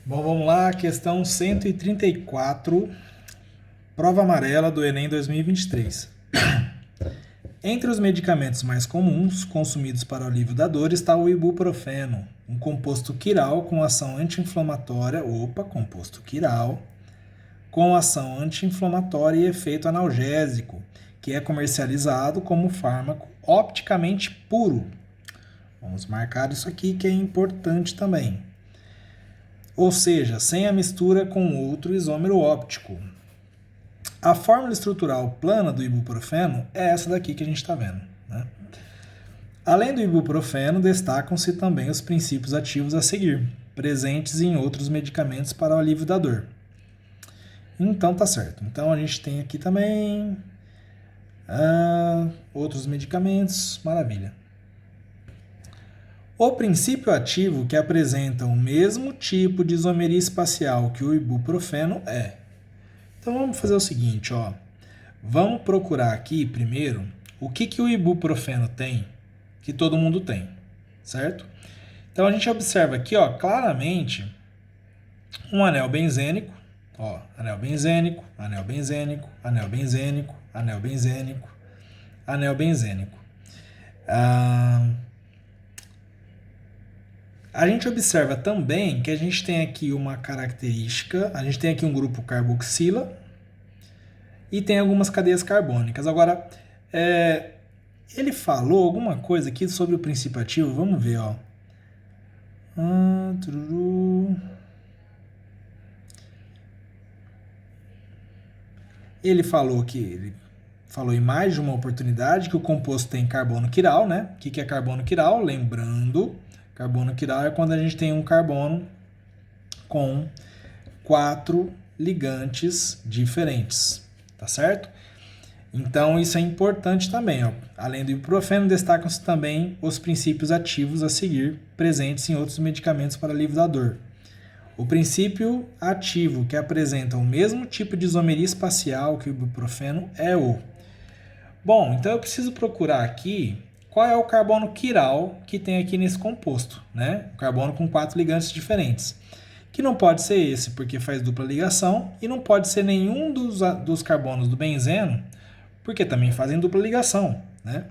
Bom, vamos lá, questão 134, prova amarela do Enem 2023. Entre os medicamentos mais comuns consumidos para o alívio da dor está o ibuprofeno, um composto quiral com ação anti-inflamatória, composto quiral, com ação anti-inflamatória e efeito analgésico, que é comercializado como fármaco opticamente puro. Vamos marcar isso aqui que é importante também. Ou seja, sem a mistura com outro isômero óptico. A fórmula estrutural plana do ibuprofeno é essa daqui que a gente está vendo, né? Além do ibuprofeno, destacam-se também os princípios ativos a seguir, presentes em outros medicamentos para o alívio da dor. Então tá certo. Então a gente tem aqui também outros medicamentos, maravilha. O princípio ativo que apresenta o mesmo tipo de isomeria espacial que o ibuprofeno é. Então vamos fazer o seguinte, ó. Vamos procurar aqui primeiro o que o ibuprofeno tem, que todo mundo tem, certo? Então a gente observa aqui, ó, claramente um anel benzênico, ó, anel benzênico, anel benzênico, anel benzênico, anel benzênico, anel benzênico. A gente observa também que a gente tem aqui uma característica, a gente tem aqui um grupo carboxila e tem algumas cadeias carbônicas. Agora, ele falou alguma coisa aqui sobre o princípio ativo, vamos ver, ó. Ele falou em mais de uma oportunidade que o composto tem carbono quiral, né? O que é carbono quiral? Lembrando, carbono quiral é quando a gente tem um carbono com 4 ligantes diferentes, tá certo? Então isso é importante também, ó. Além do ibuprofeno, destacam-se também os princípios ativos a seguir, presentes em outros medicamentos para alívio da dor. O princípio ativo que apresenta o mesmo tipo de isomeria espacial que o ibuprofeno é o... Bom, então eu preciso procurar aqui qual é o carbono quiral que tem aqui nesse composto, né? O carbono com 4 ligantes diferentes. Que não pode ser esse, porque faz dupla ligação, e não pode ser nenhum dos carbonos do benzeno, porque também fazem dupla ligação, né?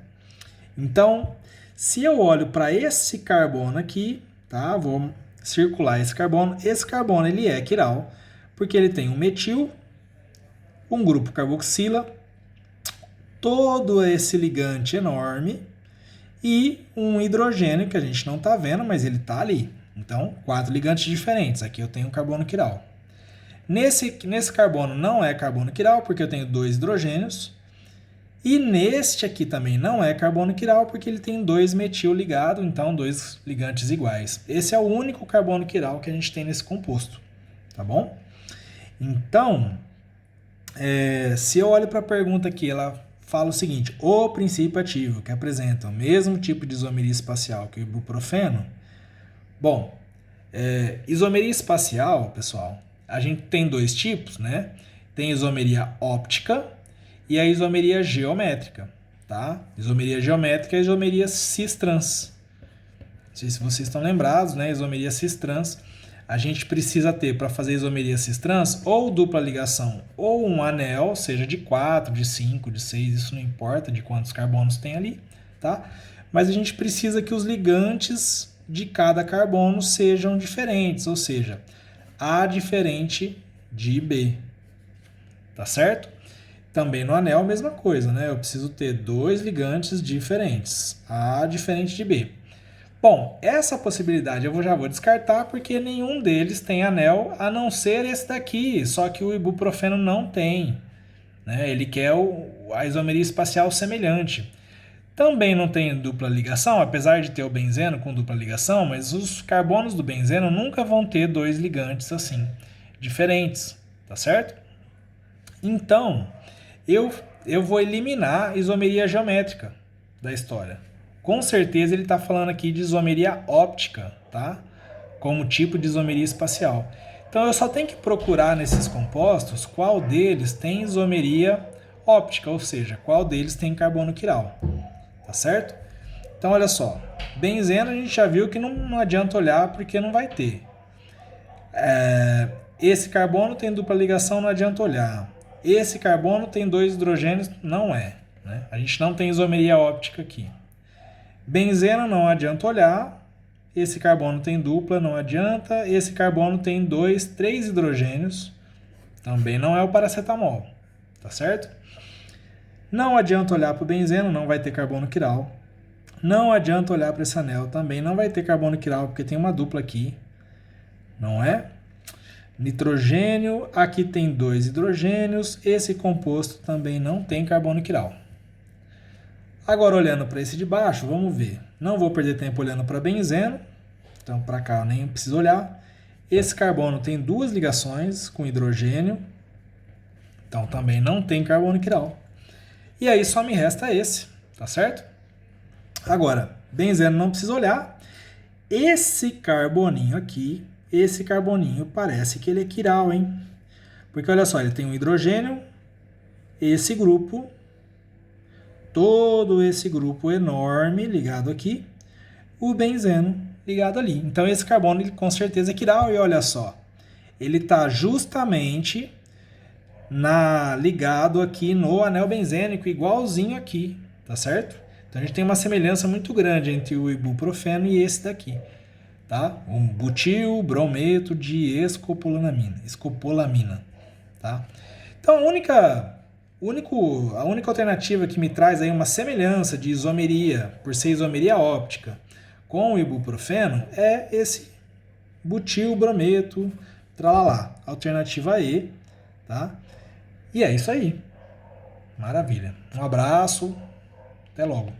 Então, se eu olho para esse carbono aqui, tá? Vou circular esse carbono ele é quiral, porque ele tem um metil, um grupo carboxila, todo esse ligante enorme e um hidrogênio que a gente não está vendo, mas ele está ali. Então, 4 ligantes diferentes. Aqui eu tenho um carbono quiral. Nesse carbono não é carbono quiral, porque eu tenho 2 hidrogênios. E neste aqui também não é carbono quiral, porque ele tem 2 metil ligado, então 2 ligantes iguais. Esse é o único carbono quiral que a gente tem nesse composto, tá bom? Então, se eu olho para a pergunta aqui, ela fala o seguinte: o princípio ativo que apresenta o mesmo tipo de isomeria espacial que o ibuprofeno. Bom, isomeria espacial, pessoal, a gente tem 2 tipos, né? Tem isomeria óptica e a isomeria geométrica, tá? Isomeria geométrica e isomeria cis-trans. Não sei se vocês estão lembrados, né? Isomeria cis-trans. A gente precisa ter, para fazer isomeria cis-trans, ou dupla ligação, ou um anel, seja de 4, de 5, de 6, isso não importa de quantos carbonos tem ali, tá? Mas a gente precisa que os ligantes de cada carbono sejam diferentes, ou seja, A diferente de B, tá certo? Também no anel, a mesma coisa, né? Eu preciso ter 2 ligantes diferentes, A diferente de B. Bom, essa possibilidade eu já vou descartar porque nenhum deles tem anel, a não ser esse daqui, só que o ibuprofeno não tem, né? Ele quer a isomeria espacial semelhante. Também não tem dupla ligação, apesar de ter o benzeno com dupla ligação, mas os carbonos do benzeno nunca vão ter 2 ligantes assim, diferentes, tá certo? Então, eu vou eliminar a isomeria geométrica da história. Com certeza ele está falando aqui de isomeria óptica, tá? Como tipo de isomeria espacial. Então eu só tenho que procurar nesses compostos qual deles tem isomeria óptica, ou seja, qual deles tem carbono quiral, tá certo? Então olha só, benzeno a gente já viu que não adianta olhar porque não vai ter. Esse carbono tem dupla ligação, não adianta olhar. Esse carbono tem 2 hidrogênios, não é. Né? A gente não tem isomeria óptica aqui. Benzeno não adianta olhar. Esse carbono tem dupla, não adianta. Esse carbono tem 2, 3 hidrogênios, também não é o paracetamol. Tá certo? Não adianta olhar para o benzeno, não vai ter carbono quiral. Não adianta olhar para esse anel, também não vai ter carbono quiral, porque tem uma dupla aqui. Não é? Nitrogênio, aqui tem 2 hidrogênios, esse composto também não tem carbono quiral. Agora, olhando para esse de baixo, vamos ver. Não vou perder tempo olhando para benzeno, então para cá eu nem preciso olhar. Esse carbono tem 2 ligações com hidrogênio, então também não tem carbono quiral. E aí só me resta esse, tá certo? Agora, benzeno não precisa olhar. Esse carboninho aqui, esse carboninho parece que ele é quiral, hein? Porque olha só, ele tem um hidrogênio, esse grupo, todo esse grupo enorme ligado aqui, o benzeno ligado ali. Então esse carbono ele, com certeza é quiral e olha só, ele está justamente ligado aqui no anel benzênico, igualzinho aqui, tá certo? Então a gente tem uma semelhança muito grande entre o ibuprofeno e esse daqui, tá? Um butil brometo de escopolamina, tá? Então a única alternativa que me traz aí uma semelhança de isomeria, por ser isomeria óptica, com o ibuprofeno é esse butil brometo, tralalá, alternativa E, tá? E é isso aí. Maravilha. Um abraço. Até logo.